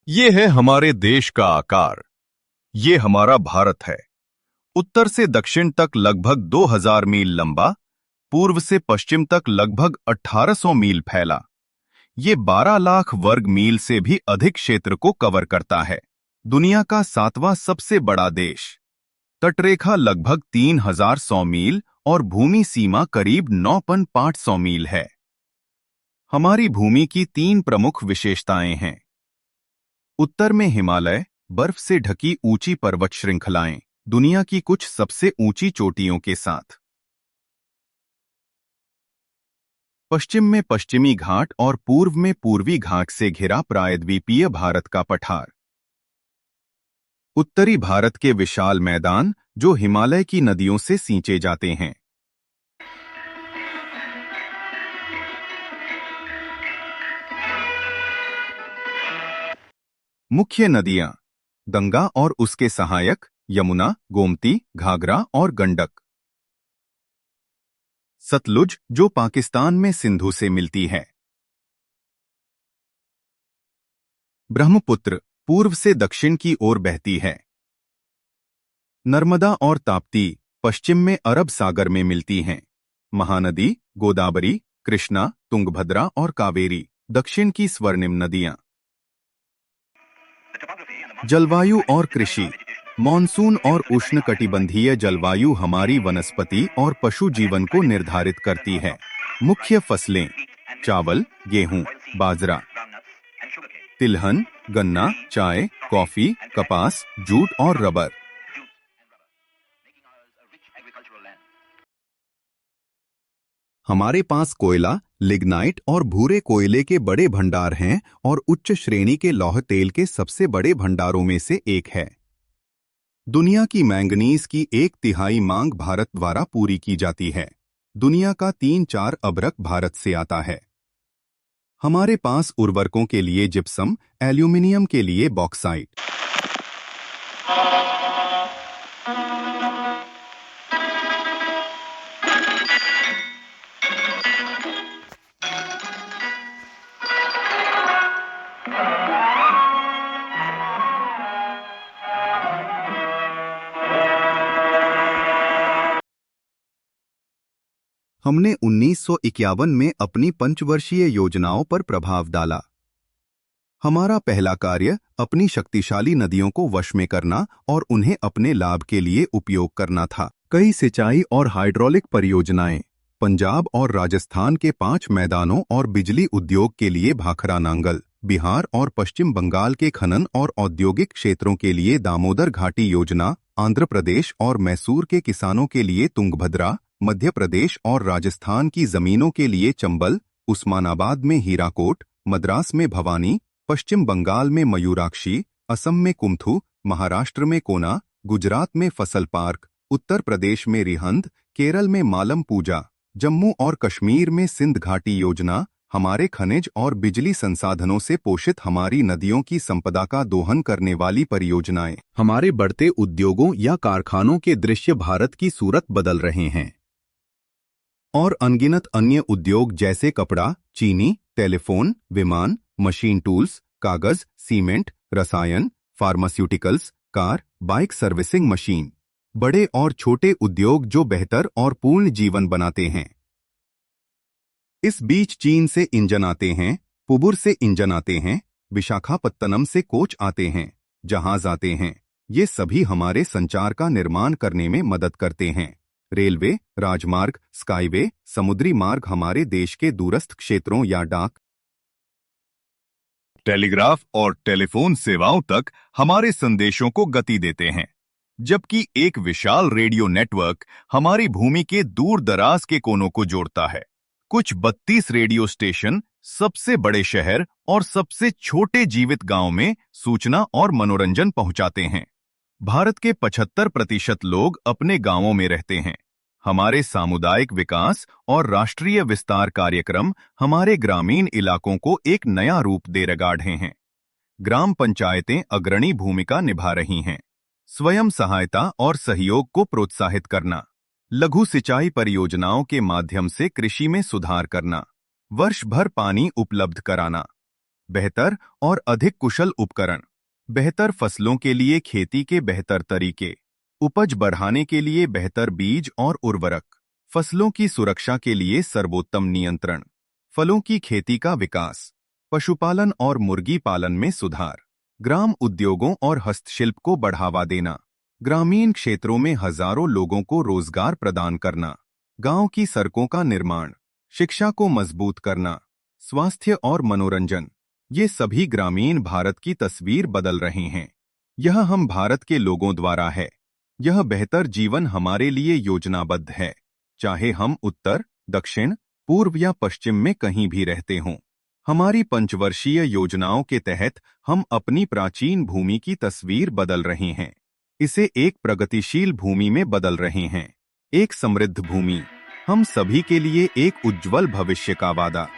ये है हमारे देश का आकार। ये हमारा भारत है। उत्तर से दक्षिण तक लगभग 2000 मील लंबा, पूर्व से पश्चिम तक लगभग 1800 मील फैला। ये 12 लाख वर्ग मील से भी अधिक क्षेत्र को कवर करता है। दुनिया का 7वां सबसे बड़ा देश। तटरेखा लगभग 3100 मील और भूमि सीमा करीब 9500 मील है। हमारी भूमि की 3 प्रमुख विशेषताएं हैं। उत्तर में हिमालय, बर्फ से ढकी ऊंची पर्वत श्रृंखलाएं, दुनिया की कुछ सबसे ऊंची चोटियों के साथ। पश्चिम में पश्चिमी घाट और पूर्व में पूर्वी घाट से घिरा प्रायद्वीपीय भारत का पठार। उत्तरी भारत के विशाल मैदान जो हिमालय की नदियों से सींचे जाते हैं। मुख्य नदियां गंगा और उसके सहायक यमुना, गोमती, घाघरा और गंडक। सतलुज जो पाकिस्तान में सिंधु से मिलती है। ब्रह्मपुत्र पूर्व से दक्षिण की ओर बहती है। नर्मदा और ताप्ती पश्चिम में अरब सागर में मिलती हैं। महानदी गोदावरी, कृष्णा, तुंगभद्रा और कावेरी दक्षिण की स्वर्णिम नदियां। जलवायु और कृषि। मॉनसून और उष्णकटिबंधीय जलवायु हमारी वनस्पति और पशु जीवन को निर्धारित करती है। मुख्य फसलें चावल, गेहूं, बाजरा, तिलहन, गन्ना, चाय, कॉफी, कपास, जूट और रबर। हमारे पास कोयला, लिग्नाइट और भूरे कोयले के बड़े भंडार हैं और उच्च श्रेणी के लौह तेल के सबसे बड़े भंडारों में से एक है। दुनिया की मैंगनीज की 1/3 मांग भारत द्वारा पूरी की जाती है। दुनिया का 3-4 अभ्रक भारत से आता है। हमारे पास उर्वरकों के लिए जिप्सम, एल्यूमिनियम के लिए बॉक्साइट। हमने 1951 में अपनी पंचवर्षीय योजनाओं पर प्रभाव डाला। हमारा पहला कार्य अपनी शक्तिशाली नदियों को वश में करना और उन्हें अपने लाभ के लिए उपयोग करना था। कई सिंचाई और हाइड्रोलिक परियोजनाएं, पंजाब और राजस्थान के 5 मैदानों और बिजली उद्योग के लिए भाखरा नांगल, बिहार और पश्चिम बंगाल के खनन और औद्योगिक क्षेत्रों के लिए दामोदर घाटी योजना, आंध्र प्रदेश और मैसूर के किसानों के लिए तुंगभद्रा, मध्य प्रदेश और राजस्थान की जमीनों के लिए चंबल, उस्मानाबाद में हीराकोट, मद्रास में भवानी, पश्चिम बंगाल में मयूराक्षी, असम में कुमथू, महाराष्ट्र में कोना, गुजरात में फसल पार्क, उत्तर प्रदेश में रिहंद, केरल में मालम पूजा, जम्मू और कश्मीर में सिंध घाटी योजना, हमारे खनिज और बिजली संसाधनों से पोषित हमारी नदियों की संपदा का दोहन करने वाली परियोजनाएं, हमारे बढ़ते उद्योगों या कारखानों के दृश्य भारत की सूरत बदल रहे हैं। और अनगिनत अन्य उद्योग जैसे कपड़ा, चीनी, टेलीफोन, विमान, मशीन टूल्स, कागज, सीमेंट, रसायन, pharmaceuticals, car, bike servicing machine, बड़े और छोटे उद्योग जो बेहतर और पूर्ण जीवन बनाते हैं। इस बीच चीन से इंजन आते हैं, पुबुर से इंजन आते हैं, विशाखापत्तनम से कोच आते हैं, जहाज आते हैं। ये सभी हमारे संचार का निर्माण करने में मदद करते हैं। रेलवे, राजमार्ग, स्काईवे, समुद्री मार्ग हमारे देश के दूरस्थ क्षेत्रों या डाक, टेलीग्राफ और टेलीफोन सेवाओं तक हमारे संदेशों को गति देते हैं, जबकि एक विशाल रेडियो नेटवर्क हमारी भूमि के दूर दराज के कोनों को जोड़ता है। कुछ 32 रेडियो स्टेशन सबसे बड़े शहर और सबसे छोटे जीवित गांव में सूचना और मनोरंजन पहुंचाते हैं। भारत के 75% लोग अपने गांवों में रहते हैं। हमारे सामुदायिक विकास और राष्ट्रीय विस्तार कार्यक्रम हमारे ग्रामीण इलाकों को एक नया रूप दे रहे हैं। ग्राम पंचायतें अग्रणी भूमिका निभा रही हैं। स्वयं सहायता और सहयोग को प्रोत्साहित करना, लघु सिंचाई परियोजनाओं के माध्यम से कृषि में सुधार करना, वर्ष भर पानी उपलब्ध कराना, बेहतर और अधिक कुशल उपकरण, बेहतर फसलों के लिए खेती के बेहतर तरीके, उपज बढ़ाने के लिए बेहतर बीज और उर्वरक, फसलों की सुरक्षा के लिए सर्वोत्तम नियंत्रण, फलों की खेती का विकास, पशुपालन और मुर्गी पालन में सुधार, ग्राम उद्योगों और हस्तशिल्प को बढ़ावा देना, ग्रामीण क्षेत्रों में हजारों लोगों को रोजगार प्रदान करना, गांव की सड़कों का निर्माण, शिक्षा को मजबूत करना, स्वास्थ्य और मनोरंजन, ये सभी ग्रामीण भारत की तस्वीर बदल रहे हैं। यह हम भारत के लोगों द्वारा है। यह बेहतर जीवन हमारे लिए योजनाबद्ध है, चाहे हम उत्तर, दक्षिण, पूर्व या पश्चिम में कहीं भी रहते हों। हमारी पंचवर्षीय योजनाओं के तहत हम अपनी प्राचीन भूमि की तस्वीर बदल रहे हैं। इसे एक प्रगतिशील भूमि में बदल रहे हैं, एक समृद्ध भूमि, हम सभी के लिए एक उज्जवल भविष्य का वादा।